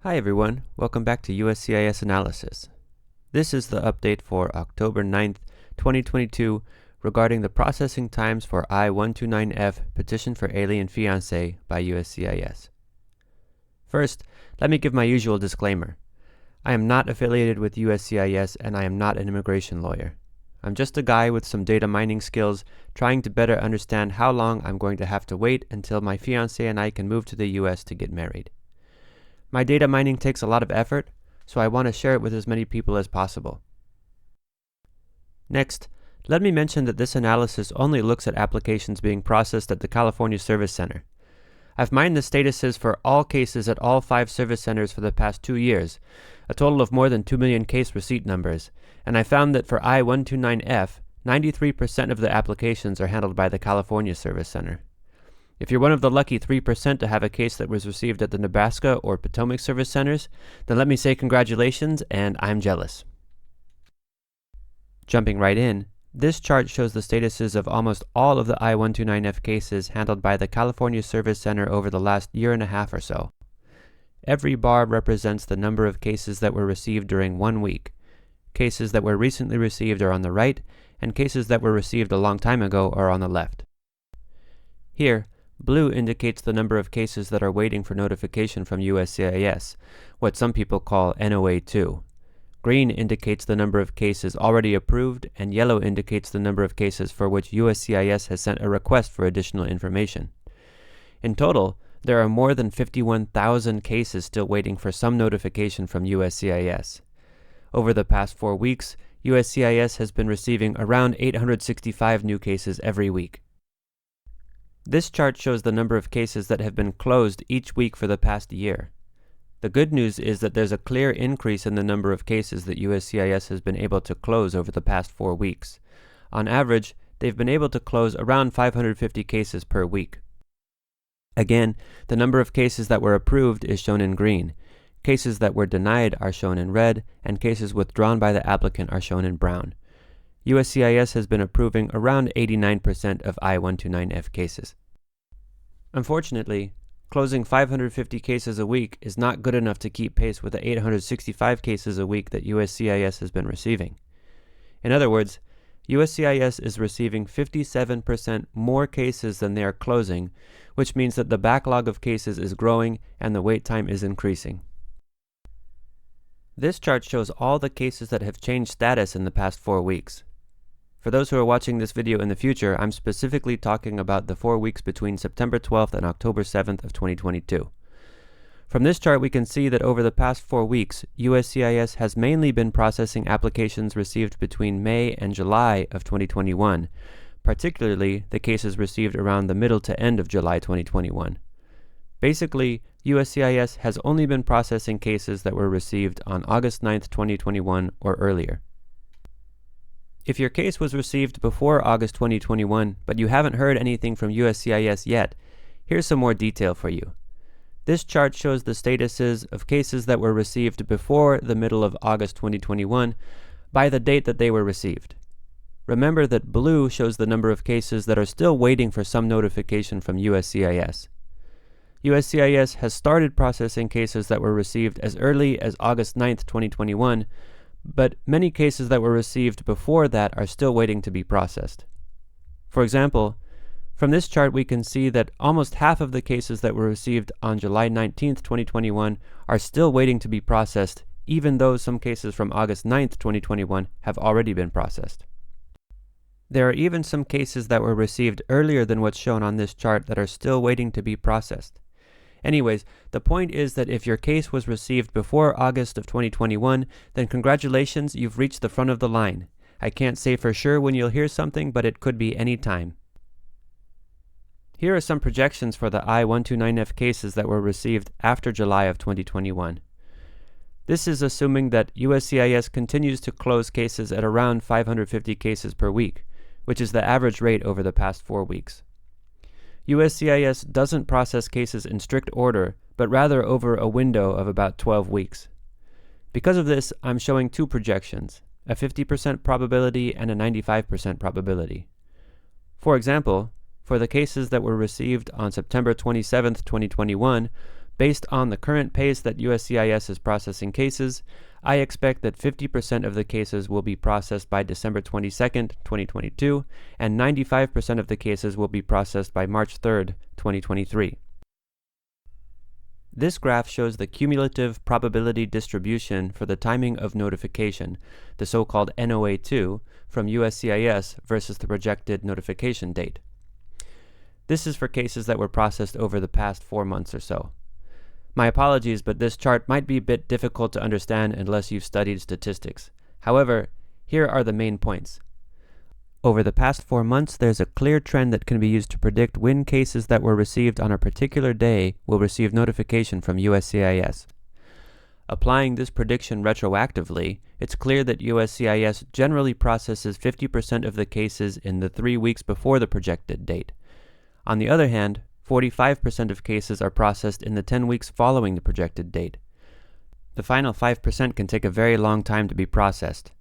Hi everyone, welcome back to USCIS Analysis. This is the update for October 9th, 2022 regarding the processing times for I-129F Petition for Alien Fiancé by USCIS. First, let me give my usual disclaimer. I am not affiliated with USCIS and I am not an immigration lawyer. I'm just a guy with some data mining skills trying to better understand how long I'm going to have to wait until my fiancé and I can move to the US to get married. My data mining takes a lot of effort, so I want to share it with as many people as possible. Next, let me mention that this analysis only looks at applications being processed at the California Service Center. I've mined the statuses for all cases at all 5 service centers for the past 2 years, a total of more than 2 million case receipt numbers, and I found that for I-129F, 93% of the applications are handled by the California Service Center. If you're one of the lucky 3% to have a case that was received at the Nebraska or Potomac service centers, then let me say congratulations, and I'm jealous. Jumping right in, this chart shows the statuses of almost all of the I-129F cases handled by the California Service Center over the last year and a half or so. Every bar represents the number of cases that were received during 1 week. Cases that were recently received are on the right, and cases that were received a long time ago are on the left. Here, blue indicates the number of cases that are waiting for notification from USCIS, what some people call NOA2. Green indicates the number of cases already approved, and yellow indicates the number of cases for which USCIS has sent a request for additional information. In total, there are more than 51,000 cases still waiting for some notification from USCIS. Over the past 4 weeks, USCIS has been receiving around 865 new cases every week. This chart shows the number of cases that have been closed each week for the past year. The good news is that there's a clear increase in the number of cases that USCIS has been able to close over the past 4 weeks. On average, they've been able to close around 550 cases per week. Again, the number of cases that were approved is shown in green. Cases that were denied are shown in red, and cases withdrawn by the applicant are shown in brown. USCIS has been approving around 89% of I-129F cases. Unfortunately, closing 550 cases a week is not good enough to keep pace with the 865 cases a week that USCIS has been receiving. In other words, USCIS is receiving 57% more cases than they are closing, which means that the backlog of cases is growing and the wait time is increasing. This chart shows all the cases that have changed status in the past 4 weeks. For those who are watching this video in the future, I'm specifically talking about the 4 weeks between September 12th and October 7th of 2022. From this chart, we can see that over the past 4 weeks, USCIS has mainly been processing applications received between May and July of 2021, particularly the cases received around the middle to end of July 2021. Basically, USCIS has only been processing cases that were received on August 9th, 2021 or earlier. If your case was received before August 2021, but you haven't heard anything from USCIS yet, here's some more detail for you. This chart shows the statuses of cases that were received before the middle of August 2021 by the date that they were received. Remember that blue shows the number of cases that are still waiting for some notification from USCIS. USCIS has started processing cases that were received as early as August 9th, 2021, but many cases that were received before that are still waiting to be processed. For example, from this chart we can see that almost half of the cases that were received on July 19th, 2021 are still waiting to be processed, even though some cases from August 9th, 2021 have already been processed. There are even some cases that were received earlier than what's shown on this chart that are still waiting to be processed. Anyways, the point is that if your case was received before August of 2021, then congratulations, you've reached the front of the line. I can't say for sure when you'll hear something, but it could be any time. Here are some projections for the I-129F cases that were received after July of 2021. This is assuming that USCIS continues to close cases at around 550 cases per week, which is the average rate over the past 4 weeks. USCIS doesn't process cases in strict order, but rather over a window of about 12 weeks. Because of this, I'm showing 2 projections, a 50% probability and a 95% probability. For example, for the cases that were received on September 27th, 2021, Based on the current pace that USCIS is processing cases, I expect that 50% of the cases will be processed by December 22nd, 2022, and 95% of the cases will be processed by March 3rd, 2023. This graph shows the cumulative probability distribution for the timing of notification, the so-called NOA2, from USCIS versus the projected notification date. This is for cases that were processed over the past 4 months or so. My apologies, but this chart might be a bit difficult to understand unless you've studied statistics. However, here are the main points. Over the past 4 months, there's a clear trend that can be used to predict when cases that were received on a particular day will receive notification from USCIS. Applying this prediction retroactively, it's clear that USCIS generally processes 50% of the cases in the 3 weeks before the projected date. On the other hand, 45% of cases are processed in the 10 weeks following the projected date. The final 5% can take a very long time to be processed.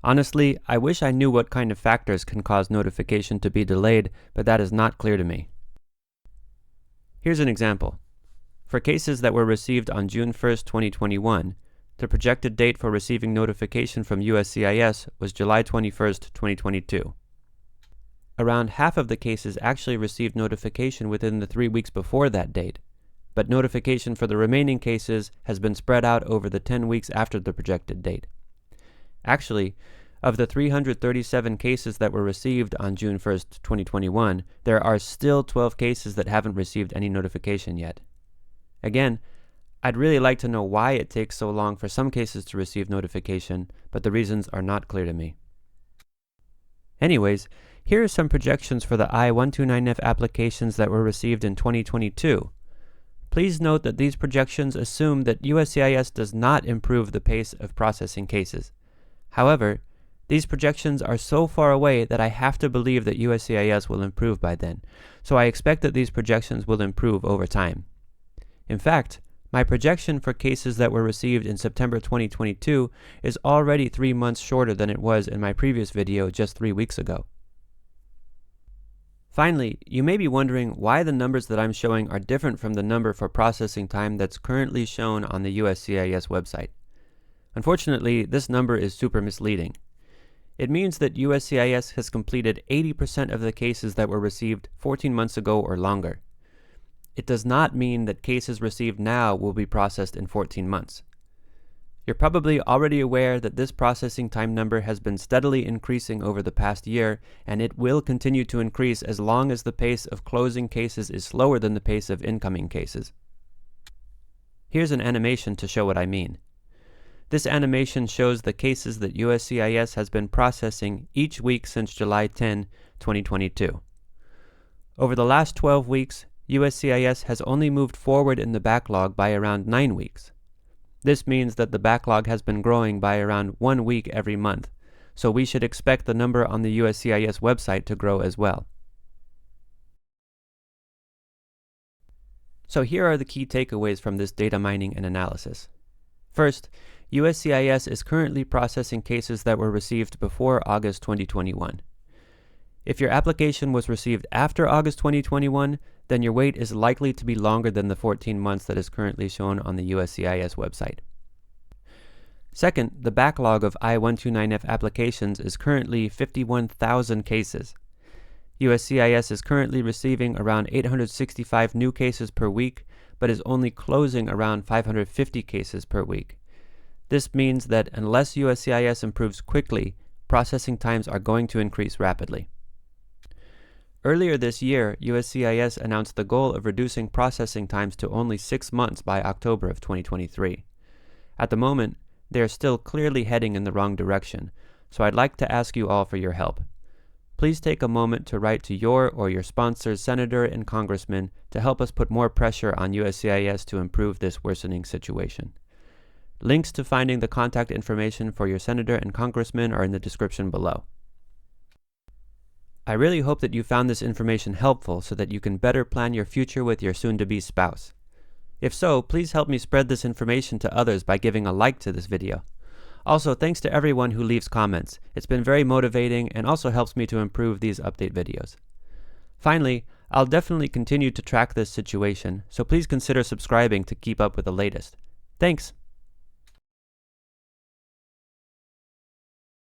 Honestly, I wish I knew what kind of factors can cause notification to be delayed, but that is not clear to me. Here's an example. For cases that were received on June 1st, 2021, the projected date for receiving notification from USCIS was July 21st, 2022. Around half of the cases actually received notification within the 3 weeks before that date, but notification for the remaining cases has been spread out over the 10 weeks after the projected date. Actually, of the 337 cases that were received on June 1st, 2021, there are still 12 cases that haven't received any notification yet. Again, I'd really like to know why it takes so long for some cases to receive notification, but the reasons are not clear to me. Anyways, here are some projections for the I-129F applications that were received in 2022. Please note that these projections assume that USCIS does not improve the pace of processing cases. However, these projections are so far away that I have to believe that USCIS will improve by then, so I expect that these projections will improve over time. In fact, my projection for cases that were received in September 2022 is already 3 months shorter than it was in my previous video just 3 weeks ago. Finally, you may be wondering why the numbers that I'm showing are different from the number for processing time that's currently shown on the USCIS website. Unfortunately, this number is super misleading. It means that USCIS has completed 80% of the cases that were received 14 months ago or longer. It does not mean that cases received now will be processed in 14 months. You're probably already aware that this processing time number has been steadily increasing over the past year, and it will continue to increase as long as the pace of closing cases is slower than the pace of incoming cases. Here's an animation to show what I mean. This animation shows the cases that USCIS has been processing each week since July 10, 2022. Over the last 12 weeks, USCIS has only moved forward in the backlog by around 9 weeks. This means that the backlog has been growing by around 1 week every month, so we should expect the number on the USCIS website to grow as well. So here are the key takeaways from this data mining and analysis. First, USCIS is currently processing cases that were received before August 2021. If your application was received after August 2021, then your wait is likely to be longer than the 14 months that is currently shown on the USCIS website. Second, the backlog of I-129F applications is currently 51,000 cases. USCIS is currently receiving around 865 new cases per week, but is only closing around 550 cases per week. This means that unless USCIS improves quickly, processing times are going to increase rapidly. Earlier this year, USCIS announced the goal of reducing processing times to only 6 months by October of 2023. At the moment, they are still clearly heading in the wrong direction, so I'd like to ask you all for your help. Please take a moment to write to your or your sponsor's senator and congressman to help us put more pressure on USCIS to improve this worsening situation. Links to finding the contact information for your senator and congressman are in the description below. I really hope that you found this information helpful so that you can better plan your future with your soon-to-be spouse. If so, please help me spread this information to others by giving a like to this video. Also, thanks to everyone who leaves comments. It's been very motivating and also helps me to improve these update videos. Finally, I'll definitely continue to track this situation, so please consider subscribing to keep up with the latest. Thanks!